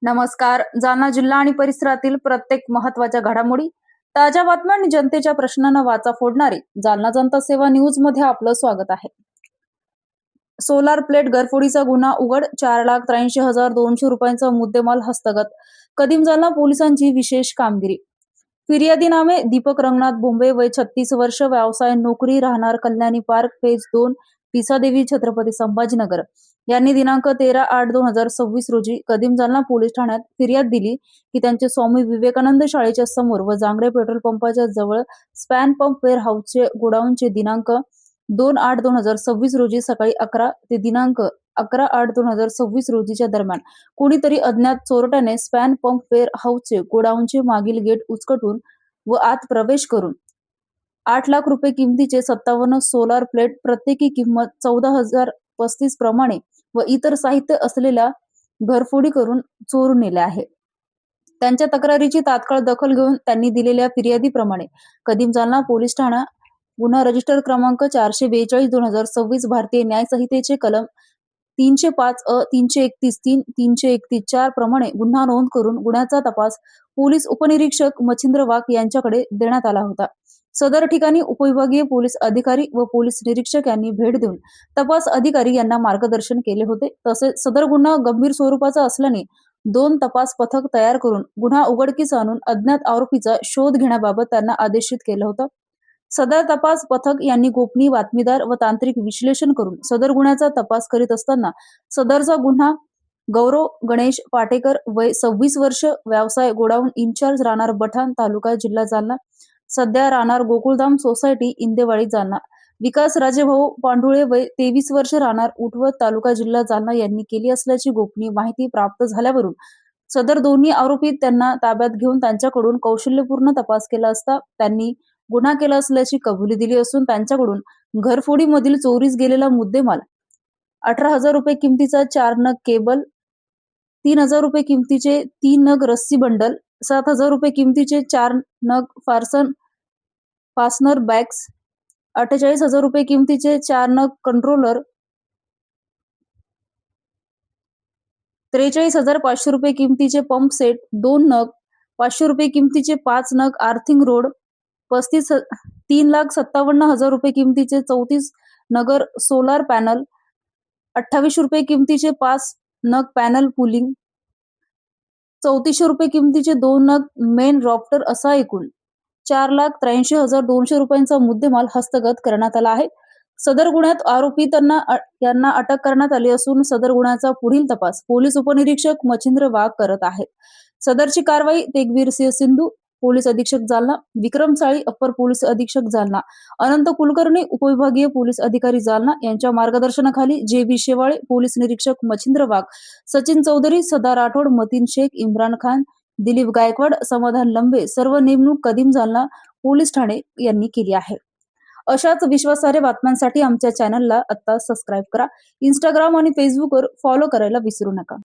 नमस्कार. जालना जिल्हा आणि परिसरातील प्रत्येक महत्त्वाच्या घडामोडी, ताज्या बातम्या आणि जनतेच्या प्रश्नांना वाचा फोडणारी जालना जनता सेवा न्यूज मध्ये आपलं स्वागत आहे. सोलार प्लेट घरफोडीचा गुन्हा उघड, 4,83,200 रुपयांचा मुद्देमाल हस्तगत. कदीम जालना पोलिसांची विशेष कामगिरी. फिर्यादी नामे दीपक रंगनाथ बोंबे, वय 36 वर्ष, व्यवसाय नोकरी, राहणार कल्याणी पार्क फेज 2, पिसादेवी, छत्रपती संभाजीनगर, यांनी दिनांक 13/8/2026 रोजी कदीम जालना पोलीस ठाण्यात फिर्याद दिली की त्यांचे स्वामी विवेकानंद शाळेच्या समोर व जांगडे पेट्रोल पंपाच्या जवळ स्पॅन पंप वेअर हाऊसचे गोडाऊनचे दिनांक 2/8/2026 रोजी सकाळी 11 ते दिनांक 11/8/2026 रोजीच्या दरम्यान कोणीतरी अज्ञात चोरट्याने स्पॅन पंप वेअर हाऊसचे गोडाऊनचे मागील गेट उचकटून व आत प्रवेश करून 8 लाख रुपये किमतीचे 57 सोलार प्लेट, प्रत्येकी किंमत 14,035 प्रमाणे व इतर साहित्य असलेल्या घरफोडी करून चोरून नेले आहे. त्यांच्या तक्रारीची तात्काळ दखल घेऊन त्यांनी दिलेल्या फिर्यादीप्रमाणे कदीम जालना पोलीस ठाणा गुन्हा रजिस्टर क्रमांक 442/2026 भारतीय न्याय संहितेचे कलम 305 अ 331 331 4 प्रमाणे गुन्हा नोंद करून गुन्ह्याचा तपास पोलीस उपनिरीक्षक मच्छिंद्र वाघ यांच्याकडे देण्यात आला होता. सदर ठिकाणी उपविभागीय पोलीस अधिकारी व पोलीस निरीक्षक यांनी भेट देऊन तपास अधिकारी यांना मार्गदर्शन केले होते. तसेच सदर गुन्हा गंभीर स्वरूपाचा असल्याने 2 तपास पथक तयार करून गुन्हा उघडकीस आणून अज्ञात आरोपीचा शोध घेण्याबाबत त्यांना आदेशित केलं होतं. सदर तपास पथक यांनी गोपनीय बातमीदार व तांत्रिक विश्लेषण करून सदर गुन्ह्याचा तपास करीत असताना सदरचा गुन्हा गौरव गणेश पाटेकर, वय 26 वर्ष, व्यवसाय गोडाऊन इन्चार्ज, राहणार बठाण, तालुका जिल्हा जालना, सध्या राहणार गोकुळधाम सोसायटी, इंदेवाडी, जालना, विकास राजेभाऊ पांडुळे, वय 23 वर्ष, राहणार उठवत, तालुका जिल्हा जालना, यांनी केली असल्याची गोपनीय माहिती प्राप्त झाल्यावरून सदर दोन्ही आरोपी त्यांना ताब्यात घेऊन त्यांच्याकडून कौशल्यपूर्ण तपास केला असता त्यांनी गुन्हा केला असल्याची कबुली दिली असून त्यांच्याकडून घरफोडीमधील चोरीस गेलेला मुद्देमाल 18,000 रुपये किमतीचा 4 नग केबल, 3,000 रुपये किमतीचे 3 नग रस्सी बंडल, 7,000 रुपये किमतीचे 4 नग फास्नर बॅग्स, 48,000 रुपये किमतीचे 4 नग कंट्रोलर, 43,500 रुपये किमतीचे पंप सेट 2 नग, 500 रुपये किमतीचे 5 नग आर्थिंग रोड, 3,57,000 रुपये किमतीचे 34 नगर सोलार पॅनल, 28 रुपये किमतीचे 5 नग पॅनल पुलिंग, 3400 रुपये किमतीचे 2 नग मेन रॉफ्टर असा एकूण 4,83,200 रुपयांचा मुद्देमाल हस्तगत करण्यात आला आहे. सदर गुन्ह्यात आरोपी यांना अटक करण्यात आली असून सदर गुन्ह्याचा पुढील तपास पोलीस उपनिरीक्षक मच्छिंद्र वाघ करत आहेत. सदरची कारवाई तेगवीर सिंह सिंधू, पोलीस अधीक्षक जालना, विक्रम साळी, अप्पर पोलीस अधीक्षक जालना, अनंत कुलकर्णी, उपविभागीय पोलीस अधिकारी जालना यांच्या मार्गदर्शनाखाली जे.बी. शेवाळे, पोलीस निरीक्षक मच्छिंद्र वाघ, सचिन चौधरी, सदा राठोड, मतीन शेख, इम्रान खान, दिलीप गायकवाड, समाधान लंबे, सर्व नेमणूक कदीम जालना पोलीस ठाणे यांनी केली आहे. अशाच विश्वासार्ह बातम्यांसाठी आमच्या चॅनलला आता सबस्क्राईब करा. इंस्टाग्राम आणि फेसबुकवर फॉलो करायला विसरू नका.